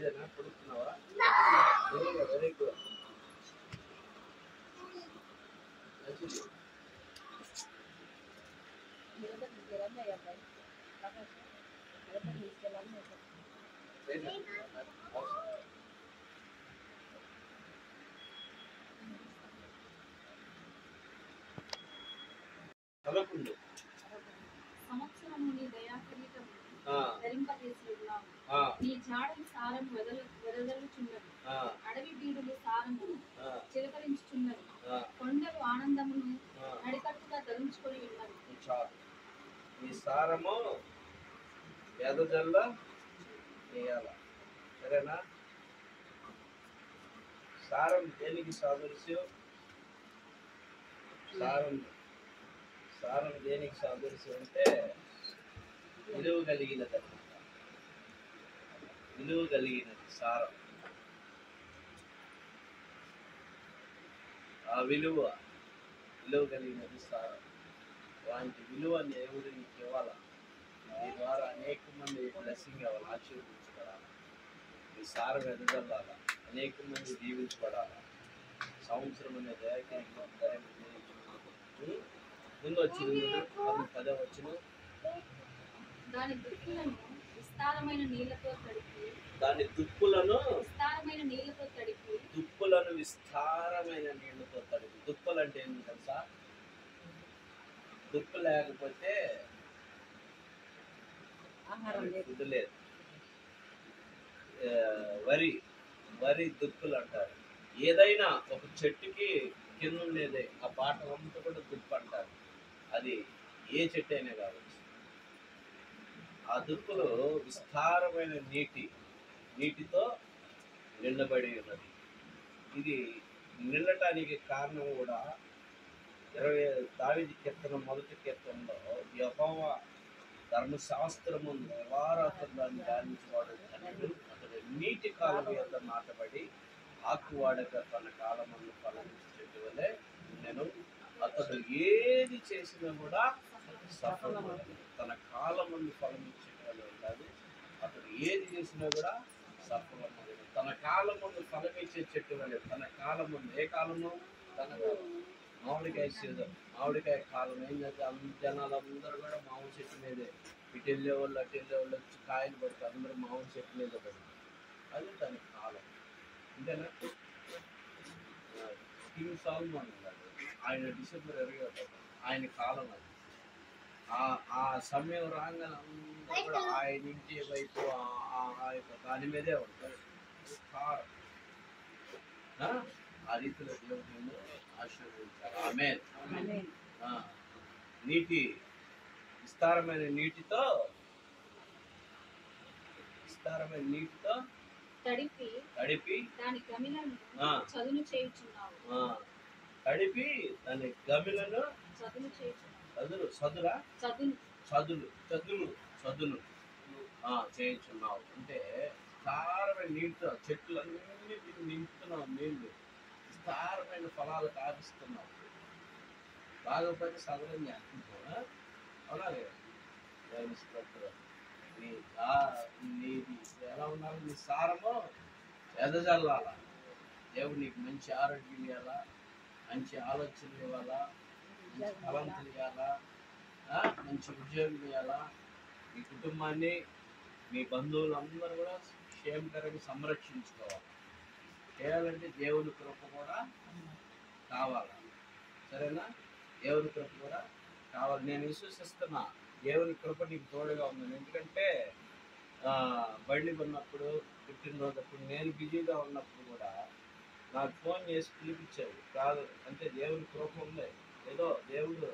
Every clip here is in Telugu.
ఇదేనా కొడుతున్నావా? Very good. చదవకుండు. సంవత్సరము నీ దయాకిరీటము ధరింపజేసి ఉన్నావు. నీ జాడల సారము వెదజల్లుచున్నది. అడవి బీడులు సారము చిలకరించుచున్నది. కొండలు ఆనందమును నడికట్టుగా ధరించుకొని ఉన్నది. ఈ సారము వెదజల్ల వేయాల. సరేనా? సారం దేనికి సాదృశ్యం? సారం దేనికి సాదృశ్యం అంటే విలువ కలిగినది అన్నమాట. విలువ కలిగినది సారం. ఆ విలువ కలిగినది సారం. అలాంటి విలువ దేవుడు నీకు ఇవ్వాలా. నీ ద్వారా అనేక మంది బ్లెస్సింగ్ అవ్వాలి, ఆశీర్వదించబడాలి. ఈ సారం ఎదగలాల, అనేక మంది దీవించబడాలి. సంవత్సరం అనే దయాకిరీటం ముందు వచ్చింది. 10వ వచనం. దాని దుక్కులను విస్తారమైన నీళ్లతో తడిపి. దుక్కులు అంటే ఏంటి తెలుసా? దుక్కు లేకపోతే ఫుడ్ లేదు. వరి దుక్కులు అంటారు. ఏదైనా ఒక చెట్టుకి కింద ఉండేదే ఆ పాట అంతా కూడా దుక్కు అంటారు. అది ఏ చెట్టు అయినా కావచ్చు. ఆ దుక్కులు విస్తారమైన నీటితో నిండబడి ఉన్నది. ఇది నిండటానికి కారణం కూడా 20 దావీదు కీర్తన 1వ కీర్తనలో యెహోవా ధర్మశాస్త్రము నివారాత్రులు దాన్ని ధ్యానించేవాడు అతడు నీటి కాలం యొక్క నాటబడి ఆకువాడక తన కాలమందు ఫలమిచ్చే చెట్టు వలె నేను. అతడు ఏది చేసినా కూడా సఫలం. తన కాలమందు ఫలమిచ్చేవాడు కాదు. అతడు ఏది చేసినా కూడా సఫలం. తన కాలమందు ఫలమిచ్చే చెట్టు వలె. తన కాలమందు ఏ కాలము? తన మామిడికాయ సీజన్. మామిడికాయ కాలం ఏం చేస్తే జనాలందరూ కూడా మామిడి చెట్టు మీదే, ఇటు వెళ్ళే వాళ్ళు అటు వెళ్ళే వాళ్ళు వచ్చి కాయలు పడితే అందరూ మామిడి చెట్టు మీద పడి. అది తన కాలం. అంతేనా? కింగ్ సాల్మన్ ఉన్నాడు, ఆయన డిసెంబర్ 21 ఆయన కాలం అది. ఆ సమయం రాగానే అందరూ కూడా ఆయన ఇంటి వైపు ఆ యొక్క దాని మీదే ఉంటారు. ఆ రీతిలో దేవుడు ఆశీర్వదించారు. ఆమేన్. విస్తారమైన నీటితో తడిపి దాని గమిలను చదును చేయుచున్నావు. తడిపి దాని గమిలను చదును చేయించున్నావు. అంటే విస్తారమైన నీటితో చెట్లన్నిటిని నింపుతున్నావు. నీళ్లు విస్తారమైన ఫలాలు కాపిస్తున్నావు. బాగోపోతే సదరం చేస్తున్నావు. అవునాలి. నీది ఎలా ఉండాలి? నీ సారము ఎదజల్లాల. దేవుడు నీకు మంచి ఆరోగ్యం ఇవ్వాలా, మంచి ఆలోచనలు ఇవ్వాలా, మంచి ఫలంతులు ఇవ్వాలా, మంచి ఉద్యోగం ఇవ్వాలా. మీ కుటుంబాన్ని, మీ బంధువులందరూ కూడా క్షేమకరంగా సంరక్షించుకోవాలి. చేయాలంటే దేవుని కృప కూడా కావాలి. సరేనా? దేవుని కృప కూడా కావాలి. నేను విశ్వసిస్తున్నా దేవుని కృప నీకు తోడుగా ఉందని. ఎందుకంటే బండి ఉన్నప్పుడు, పుట్టినరోజప్పుడు నేను బిజీగా ఉన్నప్పుడు కూడా నాకు ఫోన్ చేసి పిలిపించాడు. కాదు అంటే దేవుని కృప ఉంది. ఏదో దేవుడు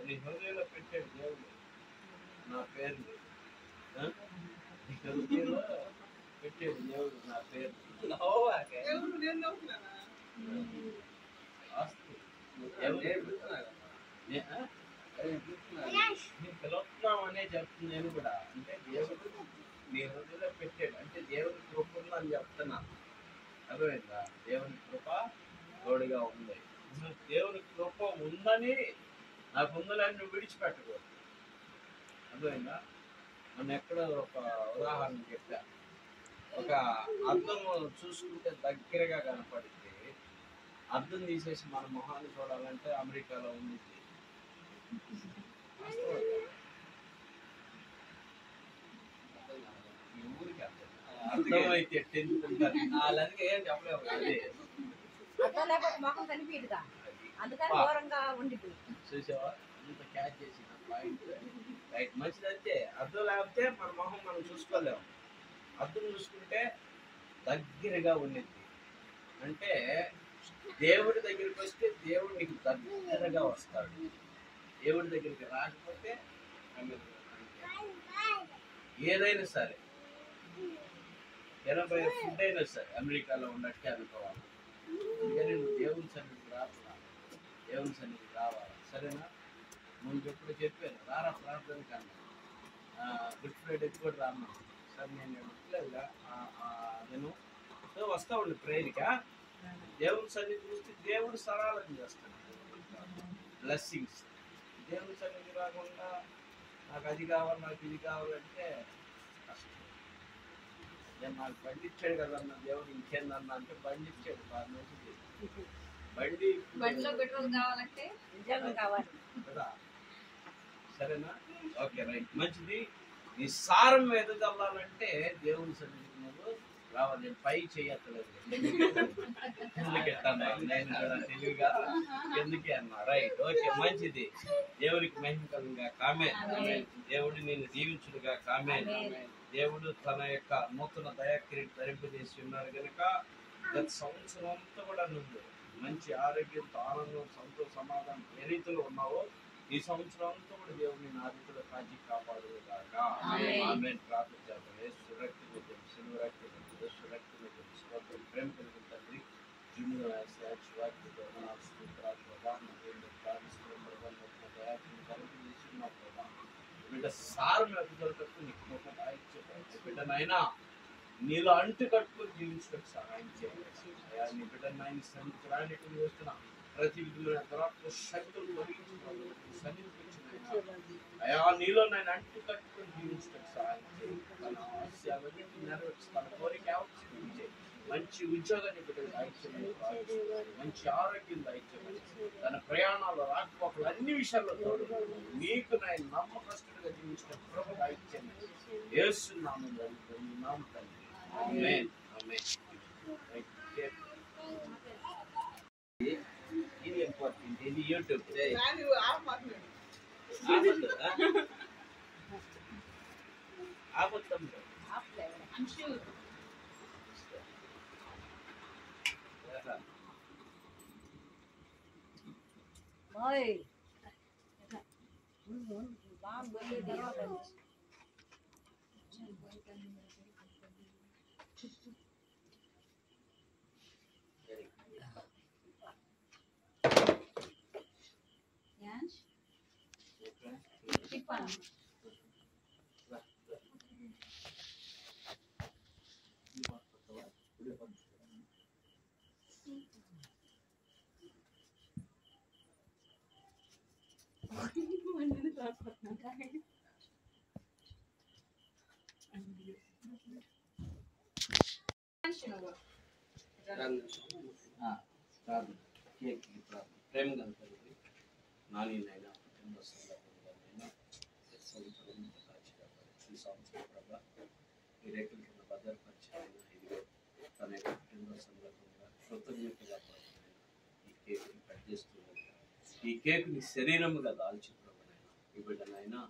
నీ హృదయంలో పెట్టాడు. దేవుడు నా పేరుని నీ హృదయంలో పెట్టాడు. దేవుడు నా పేరు పిలుస్తున్నాం అనే చెప్తుంది. నేను కూడా అంటే దేవుడు నీ హృదయంలో పెట్టాడు అంటే దేవుని కృప ఉందని చెప్తున్నాను. అర్థమైందా? దేవుని కృప తోడుగా ఉంది. దేవుని కృప ఉందని నాకు ఉందని నువ్వు విడిచిపెట్టకూడదు. అర్థమైందా? మనం ఎక్కడ ఒక ఉదాహరణ చెప్పా. ఒక అద్దం చూసుకుంటే దగ్గరగా కనపడితే అద్దం తీసేసి మన మొహాన్ని చూడాలంటే అమెరికాలో ఉంది. ఊరికి అర్థమైతే వాళ్ళకి ఏం చెప్పలేము. చూసావా ఇంత క్యాచ్ చేసిన పాయింట్ రైట్ మంచిది. అయితే అర్థం లేకపోతే మన మొహం మనం చూసుకోలేము. అర్థం చూసుకుంటే దగ్గరగా ఉండిద్ది. అంటే దేవుడి దగ్గరికి వస్తే దేవుడు నీకు దగ్గరగా వస్తాడు. దేవుడి దగ్గరికి రాకపోతే ఏదైనా సరే 80 ఫుడ్ అయినా సరే అమెరికాలో ఉన్నట్టే అనుకోవాలి. అందుకని నువ్వు దేవుని సన్నిధికి దేవుని సన్నిధికి రావాలి. సరేనా? ముందు ఎప్పుడు చెప్పాను రారా ప్రార్థన కన్నా గుడ్ ఫ్రైడే కూడా రామ్మా. సరే నేను ఎట్లేదుగా నేను వస్తా ఉండి ప్రేరిక దేవుని సన్నిధి చూస్తే దేవుడు సరళం చేస్తాడు. బ్లెస్సింగ్స్ దేవుని సన్నిధి రాకుండా నాకు అది కావాలి నాకు ఇది కావాలంటే కష్టం. నేను నాకు బండి ఇచ్చాడు కదన్నా దేవుడు ఇంకేందన్నా అంటే బండి ఇచ్చాడు. బండిలో పెట్రోల్ కావాలంటే కావాలి కదా. సరేనా? ఓకే రైట్ మంచిది. నీ సారం మీద చల్లాలంటే దేవుని సన్నిధికి నువ్వు రావాలి. నేను పై చేయట్లేదు ఎందుకెట్టన్నా నేను కూడా తెలివిగా ఎందుకే అన్నా. రైట్ ఓకే మంచిది. దేవునికి మహిమ కలుగుగా కామెంట్. దేవుడు నేను దీవించుడుగా కామెంట్. దేవుడు తన యొక్క నూతన దయాకిరీటి ధరింపజేసి ఉన్నారు కనుక గత సంవత్సరం అంతా కూడా నువ్వు మంచి ఆరోగ్యంతో ఆనందం సంతోష సమాధానం ఏ రీతిలో ఉన్నావో ఈ సంవత్సరం అంతా కూడా దేవుడిని నా రీతిలో కాచి కాపాడుగాక. ఆమేన్. ప్రార్థన చేద్దాం. యేసు రక్తము సిలువ రక్తము యేసు రక్తము స్తోత్రం. ప్రేమ కలిగిన తండ్రి జున్ను సాక్షి వాక్యతో నా స్తోత్రాలు ప్రభావం దేవుని ప్రార్థిస్తున్నాం. ప్రభువుని దయాకిరీటి ధరింపజేసి ఉన్న ప్రభావం బిడ్డ సారం ఎదుగుదలకు నీకు ఒక దాయిచ్చేది. బిడ్డనైనా నీలో అంటు కట్టుకుని జీవించడానికి సహాయం చేయాలి. నీ బిడ్డనైనా సన్నిధికి రానిటువంటి వస్తున్నా ప్రతి విధమైన దురాత్మ శక్తులు అయా నీలో నేను అంటు కట్టుకుని జీవించడానికి సహాయం చేయాలి. తన ఆశయాన్ని నెరవేర్చి తన కోరిక మంచి ఉద్యోగాన్ని బిడ్డలు దాయిచ్చమని, మంచి ఆరోగ్యం దాయిచ్చమని, తన ప్రయాణాలు రాకపోకలు అన్ని విషయాల్లో తోడు నీకు నేను నమ్మకస్తుడిగా జీవించిన ప్రభు దాయిచ్చమని యేసు నామములో నామం తండ్రి. ఆమేన్. ఆమేన్. ఇది ఇంపార్టెంట్. ఇది యూట్యూబ్ ఆపత్తం ప్రేమ కలుగుతుంది. నానైనా కుటుంబ సందర్భంగా ఈ సంవత్సరం ప్రభావ ఈ రేకుల కింద భద్రపరిచారైనా ఇదిగో తన యొక్క కుటుంబ సందర్భంగా కృతజ్ఞతగా ఈ కేకుని కట్ చేస్తున్నారు. ఈ కేకుని శరీరముగా దాల్చి ప్రభునైనా ఈ బిడ్డనైనా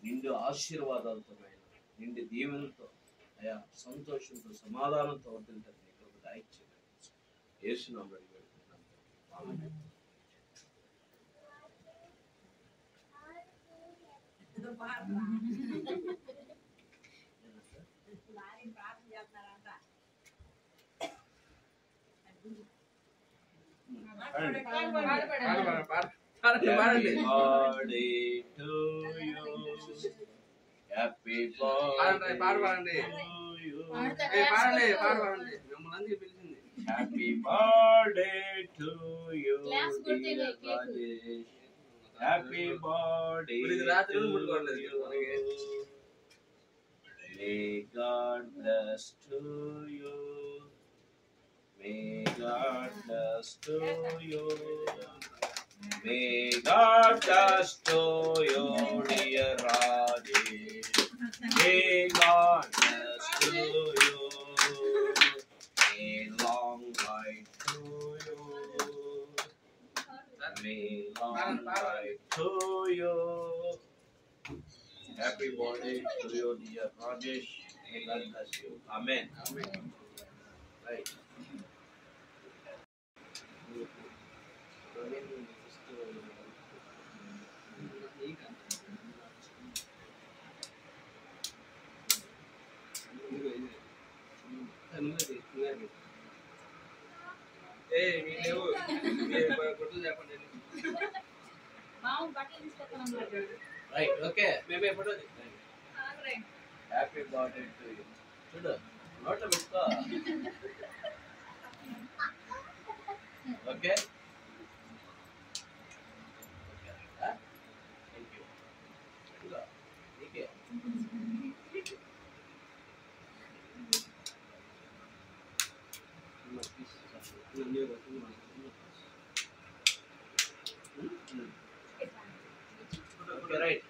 నిండు ఆశీర్వాదాలతో నిండు దీవెనతో అయా సంతోషంతో సమాధానంతో వర్తింటారు. నీకు ఒక దాయిచ్యం యేసునామములో వేడుకుంటున్నాను. ఆమేన్. Happy birthday to you, dear Rajesh. Happy birthday to you. May God bless to you. May God bless to you. May God bless to you, dear Rajesh. May God bless to you. May long life to you. May long life to you. Happy birthday to you, dear Rajesh. May God bless you. Amen. Right. Right, okay. Happy birthday to you. చూడు నోట్లో పెట్టుకో. Okay thank you. ఇదిగో నీకే. Okay right.